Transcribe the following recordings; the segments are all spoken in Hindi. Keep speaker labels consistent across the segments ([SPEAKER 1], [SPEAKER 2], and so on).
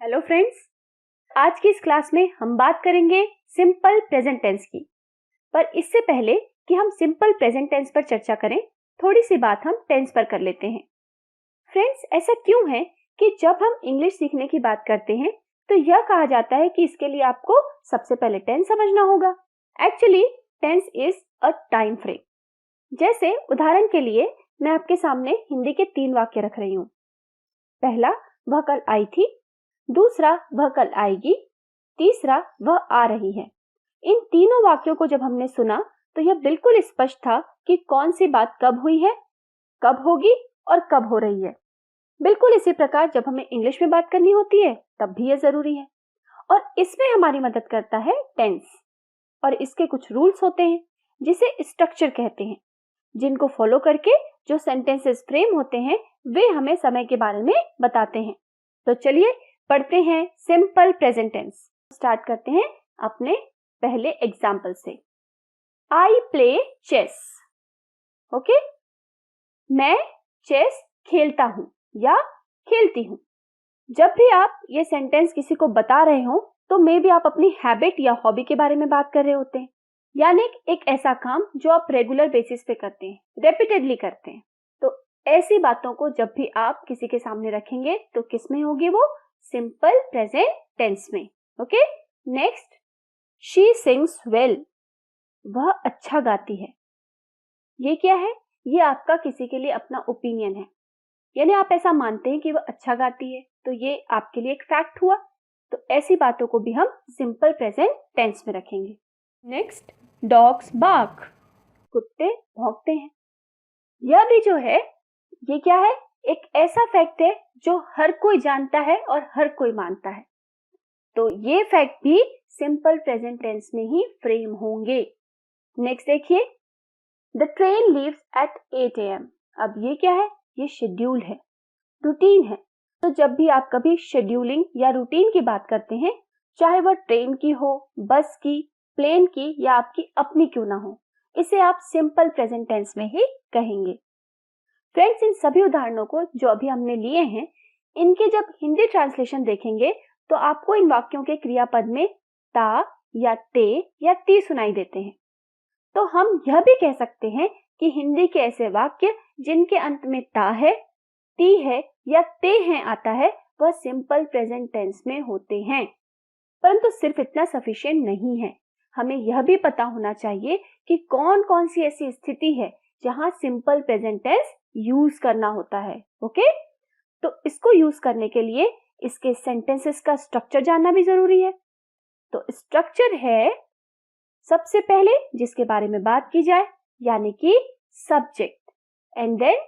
[SPEAKER 1] हेलो फ्रेंड्स, आज की इस क्लास में हम बात करेंगे सिंपल प्रेजेंट टेंस की। पर इससे पहले कि हम सिंपल प्रेजेंट टेंस पर चर्चा करें, थोड़ी सी बात हम टेंस पर कर लेते हैं। फ्रेंड्स, ऐसा क्यों है कि जब हम इंग्लिश सीखने की बात करते हैं तो यह कहा जाता है कि इसके लिए आपको सबसे पहले टेंस समझना होगा। Actually tense is a time frame. जैसे उदाहरण के लिए मैं आपके सामने हिंदी के 3 वाक्य रख रही हूँ। पहला, वह कल आई थी। दूसरा, वह कल आएगी। तीसरा, वह आ रही है। इन तीनों वाक्यों को जब हमने सुना तो यह बिल्कुल स्पष्ट था कि कौन सी बात कब हुई है, कब होगी और कब हो रही है। बिल्कुल इसी प्रकार जब हमें इंग्लिश में बात करनी होती है तब भी यह जरूरी है। और इसमें हमारी मदद करता है टेंस। और इसके कुछ रूल्स होते हैं जिसे स्ट्रक्चर कहते हैं, जिनको फॉलो करके जो सेंटेंसेस फ्रेम होते हैं वे हमें समय के बारे में बताते हैं। तो चलिए पढ़ते हैं सिंपल प्रेजेंट टेंस। स्टार्ट करते हैं अपने पहले एग्जाम्पल से। I play chess. ओके, मैं चेस खेलता हूं या खेलती हूं। जब भी आप ये सेंटेंस किसी को बता रहे हो तो मे भी आप अपनी हैबिट या हॉबी के बारे में बात कर रहे होते हैं, यानी एक ऐसा काम जो आप रेगुलर बेसिस पे करते हैं, रेपिटेडली करते हैं। तो ऐसी बातों को जब भी आप किसी के सामने रखेंगे तो किस में होगी वो? सिंपल प्रेजेंट टेंस में। Okay, next, she sings well. वह अच्छा गाती है। ये क्या है? ये आपका किसी के लिए अपना ओपिनियन है, यानी आप ऐसा मानते हैं कि वह अच्छा गाती है, तो ये आपके लिए एक फैक्ट हुआ। तो ऐसी बातों को भी हम सिंपल प्रेजेंट टेंस में रखेंगे। Next, dogs bark. कुत्ते भौंकते हैं। यह भी जो है, ये क्या है? एक ऐसा फैक्ट है जो हर कोई जानता है और हर कोई मानता है। तो ये फैक्ट भी सिंपल प्रेजेंट टेंस में ही फ्रेम होंगे। नेक्स्ट देखिए, the train leaves eight 8 AM। अब ये क्या है? ये शेड्यूल है, रूटीन है। तो जब भी आप कभी शेड्यूलिंग या रूटीन की बात करते हैं, चाहे वह ट्रेन की हो, बस की, प्लेन की या आपकी अपनी क्यों ना हो, इसे आप सिंपल प्रेजेंट टेंस में ही कहेंगे। फ्रेंड्स, इन सभी उदाहरणों को जो अभी हमने लिए हैं, इनके जब हिंदी ट्रांसलेशन देखेंगे तो आपको इन वाक्यों के क्रियापद में ता या ते या ती सुनाई देते हैं। तो हम यह भी कह सकते हैं कि हिंदी के ऐसे वाक्य जिनके अंत में ता है, ती है या ते हैं आता है, वह सिंपल प्रेजेंट टेंस में होते हैं। परंतु सिर्फ इतना सफिशिएंट नहीं है, हमें यह भी पता होना चाहिए कि कौन कौन सी ऐसी स्थिति है जहां सिंपल प्रेजेंट टेंस यूज करना होता है। ओके, तो इसको यूज करने के लिए इसके सेंटेंसेस का स्ट्रक्चर जानना भी जरूरी है। तो स्ट्रक्चर है सबसे पहले जिसके बारे में बात की जाए, यानी कि subject and then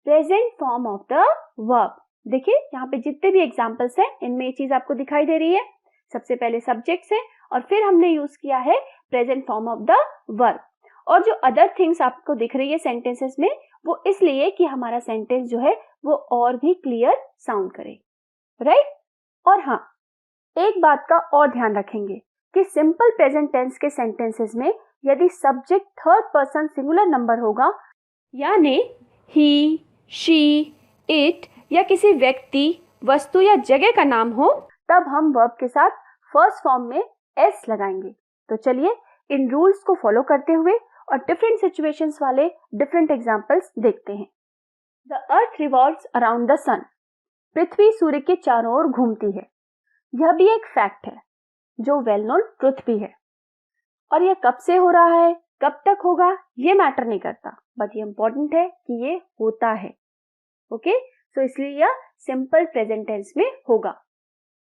[SPEAKER 1] present form of the verb. देखिए यहाँ पे जितने भी एग्जांपल्स हैं इनमें ये चीज आपको दिखाई दे रही है। सबसे पहले सब्जेक्ट्स है और फिर हमने यूज किया है present form of the verb. और जो अदर थिंग्स आपको दिख रही है सेंटेंसेस में, वो इसलिए कि हमारा सेंटेंस जो है वो और भी क्लियर साउंड करे, राइट? और हाँ, एक बात का और ध्यान रखेंगे कि सिंपल प्रेजेंट टेंस के सेंटेंसेस में यदि subject third person singular number होगा, यानी ही, शी, इट या किसी व्यक्ति, वस्तु या जगह का नाम हो, तब हम वर्ब के साथ फर्स्ट फॉर्म में एस लगाएंगे। तो चलिए इन रूल्स को फॉलो करते हुए और डिफरेंट सिचुएशंस वाले डिफरेंट एग्जांपल्स देखते हैं। The earth revolves around the sun. पृथ्वी सूर्य के चारों ओर घूमती है। यह भी एक फैक्ट है जो वेल नोन ट्रुथ भी है। और यह कब से हो रहा है, कब तक होगा, ये मैटर नहीं करता, बट ये इंपॉर्टेंट है कि ये होता है। ओके, सो इसलिए यह सिंपल प्रेजेंट टेंस में होगा।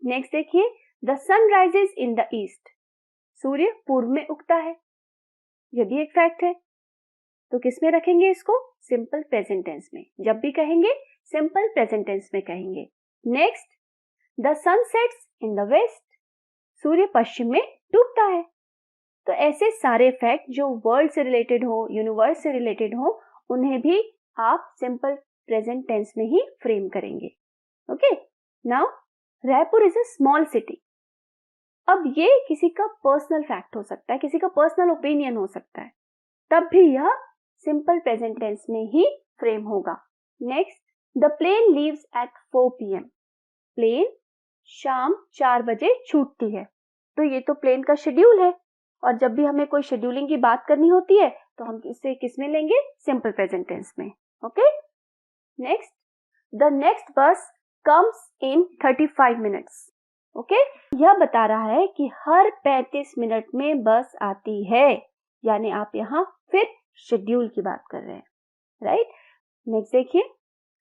[SPEAKER 1] नेक्स्ट देखिए, the sun rises in the east. सूर्य पूर्व में उगता है। यह भी एक फैक्ट है। तो किस में रखेंगे इसको? सिंपल प्रेजेंट टेंस में। जब भी कहेंगे सिंपल प्रेजेंट टेंस में कहेंगे। Next, the sun sets in the west. सूर्य पश्चिम में डूबता है। तो ऐसे सारे फैक्ट जो वर्ल्ड से रिलेटेड हो, यूनिवर्स से रिलेटेड हो, उन्हें भी आप सिंपल प्रेजेंट टेंस में ही फ्रेम करेंगे। Okay, now Raipur is a small city. अब ये किसी का पर्सनल फैक्ट हो सकता है, किसी का पर्सनल ओपिनियन हो सकता है, तब भी यह सिंपल प्रेजेंट टेंस में ही फ्रेम होगा। Next, the plane leaves at 4 PM। Plane शाम 4 बजे छूटती है। तो ये तो प्लेन का शेड्यूल है, और जब भी हमें कोई शेड्यूलिंग की बात करनी होती है तो हम इसे किस में लेंगे? सिंपल प्रेजेंट टेंस में। ओके, नेक्स्ट, द नेक्स्ट बस कम्स इन 35 मिनट्स। ओके, यह बता रहा है कि हर 35 मिनट में बस आती है, यानी आप यहाँ फिर शेड्यूल की बात कर रहे हैं, राइट। नेक्स्ट देखिए,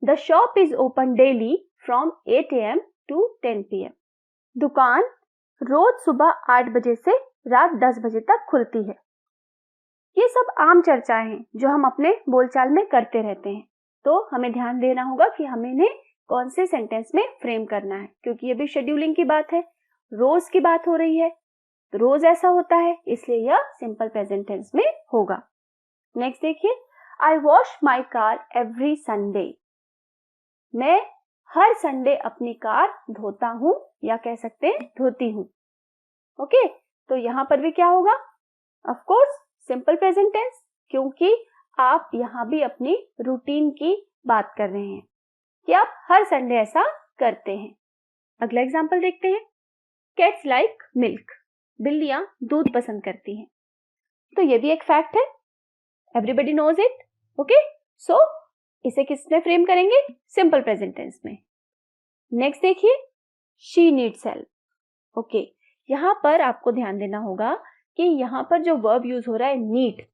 [SPEAKER 1] the shop is open daily from 8 AM to 10 PM। दुकान रोज सुबह 8 बजे से रात 10 बजे तक खुलती है। ये सब आम चर्चाएं हैं जो हम अपने बोलचाल में करते रहते हैं, तो हमें ध्यान देना होगा कि हमें इन्हें कौन से सेंटेंस में फ्रेम करना है, क्योंकि ये भी शेड्यूलिंग की बात है, रोज की बात हो रही है, तो रोज ऐसा होता है, इसलिए यह सिंपल प्रेजेंट टेंस में होगा। नेक्स्ट देखिए, I wash my car every Sunday. मैं हर संडे अपनी कार धोता हूं, या कह सकते हैं धोती हूं। ओके, तो यहां पर भी क्या होगा? Of course simple present tense, क्योंकि आप यहां भी अपनी रूटीन की बात कर रहे हैं कि आप हर संडे ऐसा करते हैं। अगला एग्जांपल देखते हैं, कैट्स लाइक मिल्क। बिल्लियां दूध पसंद करती हैं। तो ये भी एक फैक्ट है, एवरीबडी नोज इट। ओके, सो इसे किस में फ्रेम करेंगे? सिंपल प्रेजेंट टेंस में। नेक्स्ट देखिए, शी नीड्स हेल्प। ओके, यहां पर आपको ध्यान देना होगा कि यहां पर जो वर्ब यूज हो रहा है नीड,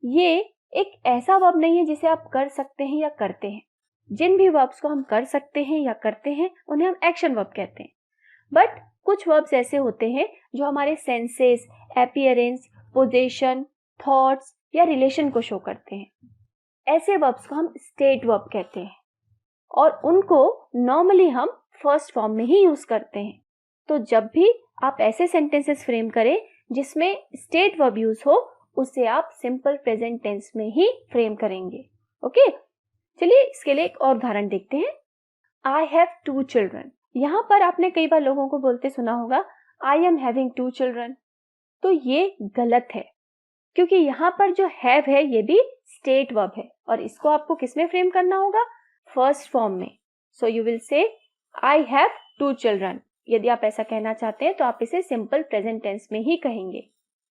[SPEAKER 1] ये एक ऐसा वर्ब नहीं है जिसे आप कर सकते हैं या करते हैं। जिन भी वर्ब्स को हम कर सकते हैं या करते हैं उन्हें हम एक्शन वर्ब कहते हैं, बट कुछ वर्ब्स ऐसे होते हैं जो हमारे सेंसेस, अपीयरेंस, पोजीशन, थॉट्स या रिलेशन को शो करते हैं। ऐसे वर्ब्स को हम स्टेट वर्ब कहते हैं, और उनको नॉर्मली हम फर्स्ट फॉर्म में ही यूज करते हैं। तो जब भी आप ऐसे सेंटेंसेस फ्रेम करें जिसमें स्टेट वर्ब यूज हो, उसे आप सिंपल प्रेजेंट टेंस में ही फ्रेम करेंगे। ओके, चलिए इसके लिए एक और उदाहरण देखते हैं। I have 2 children. यहां पर आपने कई बार लोगों को बोलते सुना होगा, आई एम हैविंग 2 चिल्ड्रन। तो ये गलत है, क्योंकि यहां पर जो हैव है ये भी स्टेट वर्ब है, और इसको आपको किस में फ्रेम करना होगा? फर्स्ट फॉर्म में। So you will say I have 2 children. यदि आप ऐसा कहना चाहते हैं तो आप इसे सिंपल प्रेजेंट टेंस में ही कहेंगे,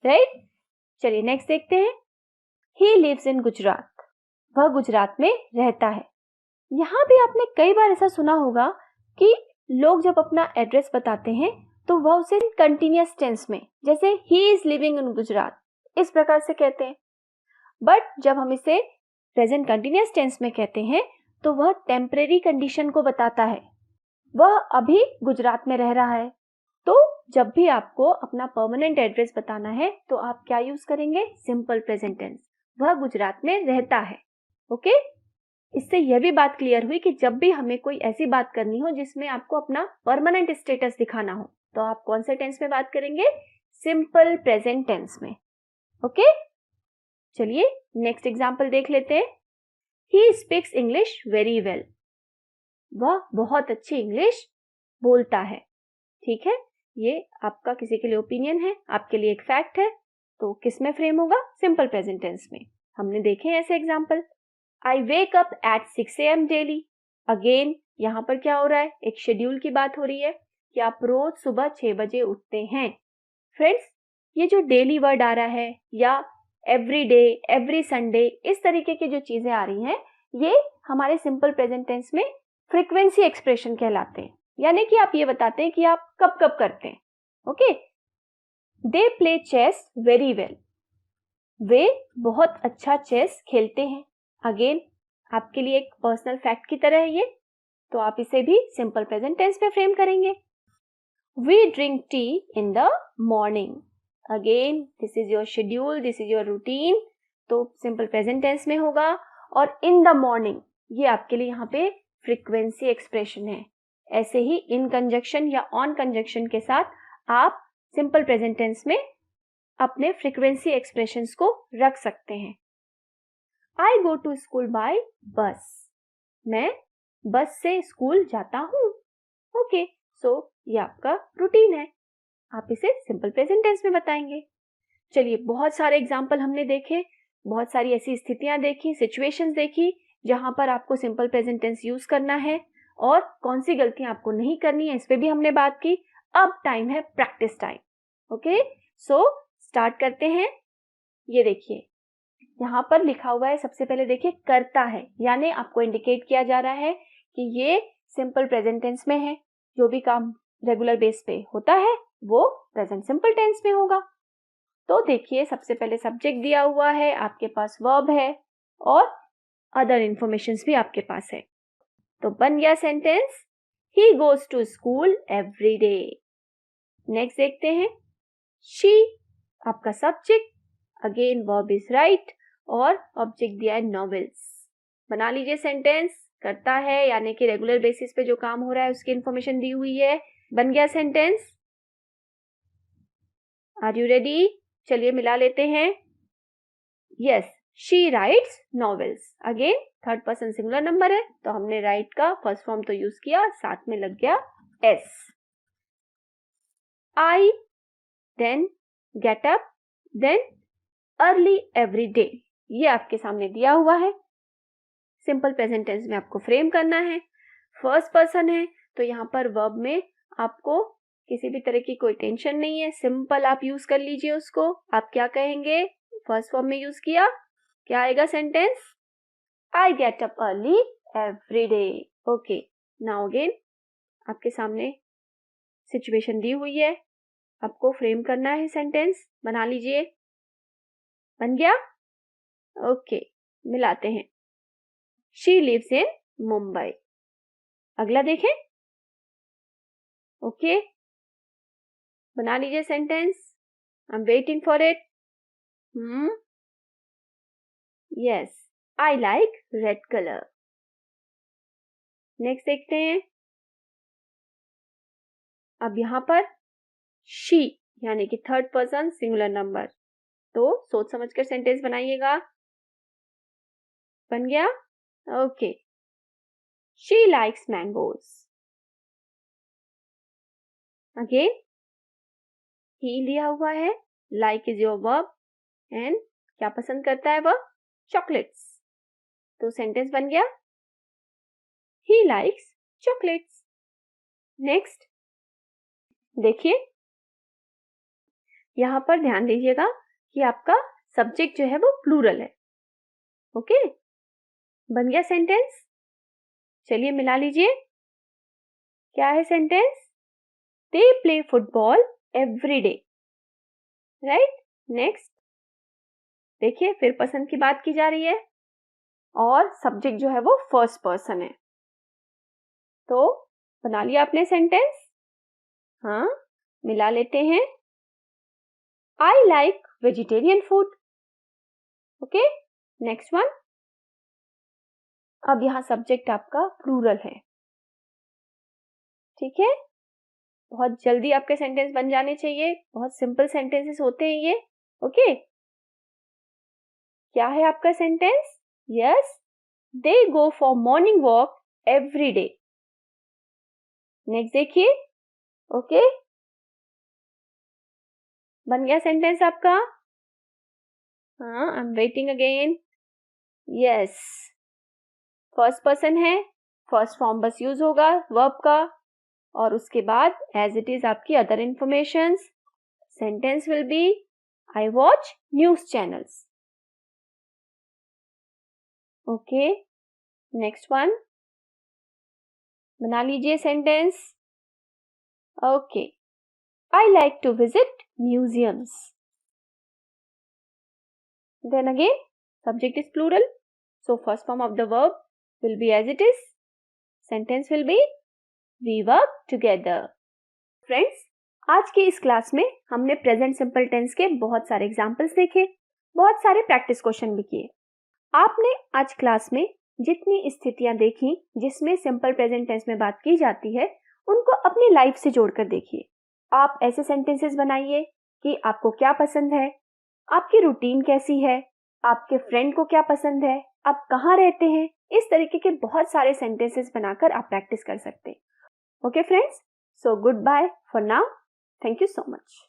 [SPEAKER 1] राइट। चलिए नेक्स्ट देखते हैं, ही लिव्स इन गुजरात। वह गुजरात में रहता है। यहां भी आपने कई बार ऐसा सुना होगा कि लोग जब अपना एड्रेस बताते हैं तो वह उसे कंटिन्यूअस टेंस में, जैसे he is living in Gujarat, इस प्रकार से कहते हैं। बट जब हम इसे प्रेजेंट कंटिन्यूअस टेंस में कहते हैं तो वह टेम्परेरी कंडीशन को बताता है, वह अभी गुजरात में रह रहा है। तो जब भी आपको अपना परमानेंट एड्रेस बताना है तो आप क्या यूज करेंगे? Simple present tense. वह गुजरात में रहता है। ओके, इससे यह भी बात क्लियर हुई कि जब भी हमें कोई ऐसी बात करनी हो जिसमें आपको अपना परमानेंट स्टेटस दिखाना हो, तो आप कौन से टेंस में बात करेंगे? सिंपल प्रेजेंट टेंस में। ओके, चलिए नेक्स्ट एग्जांपल देख लेते हैं। He speaks English very well. वह बहुत अच्छी इंग्लिश बोलता है। ठीक है, ये आपका किसी के लिए ओपिनियन है, आपके लिए एक फैक्ट है, तो किस में फ्रेम होगा? सिंपल प्रेजेंट टेंस में। हमने देखे हैं ऐसे example. I wake up at 6 AM daily. Again यहां पर क्या हो रहा है? एक शेड्यूल की बात हो रही है कि आप रोज सुबह 6 बजे उठते हैं। फ्रेंड्स, ये जो डेली वर्ड आ रहा है या एवरी डे, एवरी संडे, इस तरीके की जो चीजें आ रही हैं, ये हमारे सिंपल प्रेजेंट टेंस में फ्रीक्वेंसी एक्सप्रेशन कहलाते हैं, यानी कि आप ये बताते हैं कि आप कब कब करते हैं। Okay, they play chess very well. वे बहुत अच्छा चेस खेलते हैं। अगेन आपके लिए एक पर्सनल फैक्ट की तरह है ये, तो आप इसे भी सिंपल प्रेजेंट टेंस में फ्रेम करेंगे। We drink tea in the morning. Again this is your schedule, this is your routine, तो सिंपल प्रेजेंट टेंस में होगा। और इन द मॉर्निंग, ये आपके लिए यहाँ पे फ्रीक्वेंसी एक्सप्रेशन है। ऐसे ही इन कंजक्शन या ऑन कंजक्शन के साथ आप सिंपल प्रेजेंट टेंस में अपने फ्रीक्वेंसी एक्सप्रेशंस को रख सकते हैं। आई गो टू स्कूल बाय बस। मैं बस से स्कूल जाता हूं। ओके, सो ये आपका रूटीन है, आप इसे सिंपल प्रेजेंट टेंस में बताएंगे। चलिए, बहुत सारे एग्जाम्पल हमने देखे, बहुत सारी ऐसी स्थितियां देखी, सिचुएशंस देखी जहां पर आपको सिंपल प्रेजेंट टेंस यूज करना है। और कौन सी गलतियां आपको नहीं करनी है इस पे भी हमने बात की। अब टाइम है practice time. Okay, so start करते हैं। ये देखिए यहाँ पर लिखा हुआ है, सबसे पहले देखिए करता है, यानी आपको इंडिकेट किया जा रहा है कि ये सिंपल प्रेजेंट टेंस में है। जो भी काम रेगुलर बेस पे होता है वो प्रेजेंट सिंपल टेंस में होगा। तो देखिए सबसे पहले सब्जेक्ट दिया हुआ है, आपके पास वर्ब है और अदर इंफॉर्मेशंस भी आपके पास है। तो बन गया sentence, he goes to school every day. Next देखते हैं, शी आपका subject, again verb is right और ऑब्जेक्ट दिया है नॉवेल्स। बना लीजिए सेंटेंस, करता है यानी कि रेगुलर बेसिस पे जो काम हो रहा है उसकी इंफॉर्मेशन दी हुई है। बन गया सेंटेंस। Are you ready? चलिए मिला लेते हैं। Yes, she writes novels. Again third person singular number है तो हमने राइट का फर्स्ट फॉर्म तो यूज किया, साथ में लग गया s. I, then get up, then early every day. ये आपके सामने दिया हुआ है। सिंपल प्रेजेंट टेंस में आपको फ्रेम करना है। फर्स्ट पर्सन है तो यहाँ पर वर्ब में आपको किसी भी तरह की कोई टेंशन नहीं है, सिंपल आप यूज कर लीजिए उसको। आप क्या कहेंगे? फर्स्ट फॉर्म में यूज किया, क्या आएगा sentence? I get up early every day. Okay, now again आपके सामने सिचुएशन दी हुई है, आपको फ्रेम करना है सेंटेंस। बना लीजिए। बन गया? ओके, मिलाते हैं। She lives in Mumbai. अगला देखें। ओके, बना लीजिए sentence. I am waiting for it. Yes, I like red colour. Next देखते हैं। अब यहां पर शी यानी कि थर्ड पर्सन सिंगुलर नंबर, तो सोच समझकर सेंटेंस बनाइएगा। बन गया? Okay, she likes mangoes. Again ही लिया हुआ है, like is your verb and क्या पसंद करता है वह? चॉकलेट्स। तो सेंटेंस बन गया, ही लाइक्स चॉकलेट्स। नेक्स्ट देखिए, यहां पर ध्यान दीजिएगा कि आपका सब्जेक्ट जो है वो प्लूरल है। ओके, बन गया सेंटेंस। चलिए मिला लीजिए। क्या है sentence? They play football every day. Right. Next देखिए, फिर पसंद की बात की जा रही है और सब्जेक्ट जो है वो फर्स्ट पर्सन है। तो बना लिया आपने सेंटेंस? हाँ, मिला लेते हैं। I like vegetarian food. Okay, next one. अब यहां सब्जेक्ट आपका प्लूरल है। ठीक है, बहुत जल्दी आपके सेंटेंस बन जाने चाहिए, बहुत सिंपल सेंटेंसेस होते हैं ये। ओके, क्या है आपका sentence? Yes, they go for morning walk every day. Next देखिए। ओके, बन गया सेंटेंस आपका? हाँ, I am waiting again. Yes, first person है, फर्स्ट फॉर्म बस यूज होगा वर्ब का और उसके बाद एज इट इज आपकी other information. Sentence will be I watch news channels. Okay, next one. बना लीजिए sentence. Okay, I like to visit museums. Then again, subject is plural, so first form of the verb will be as it is. Sentence will be we work together. Friends, आज की इस क्लास में हमने प्रेजेंट सिंपल टेंस के बहुत सारे एग्जाम्पल्स देखे, बहुत सारे प्रैक्टिस क्वेश्चन भी किए। आपने आज क्लास में जितनी स्थितियां देखी जिसमें सिंपल प्रेजेंट टेंस में बात की जाती है, उनको अपनी लाइफ से जोड़कर देखिए। आप ऐसे सेंटेंसेस बनाइए कि आपको क्या पसंद है, आपकी रूटीन कैसी है, आपके फ्रेंड को क्या पसंद है, आप कहाँ रहते हैं। इस तरीके के बहुत सारे सेंटेंसेस बनाकर आप प्रैक्टिस कर सकते हैं। Okay friends, so goodbye for now. Thank you so much.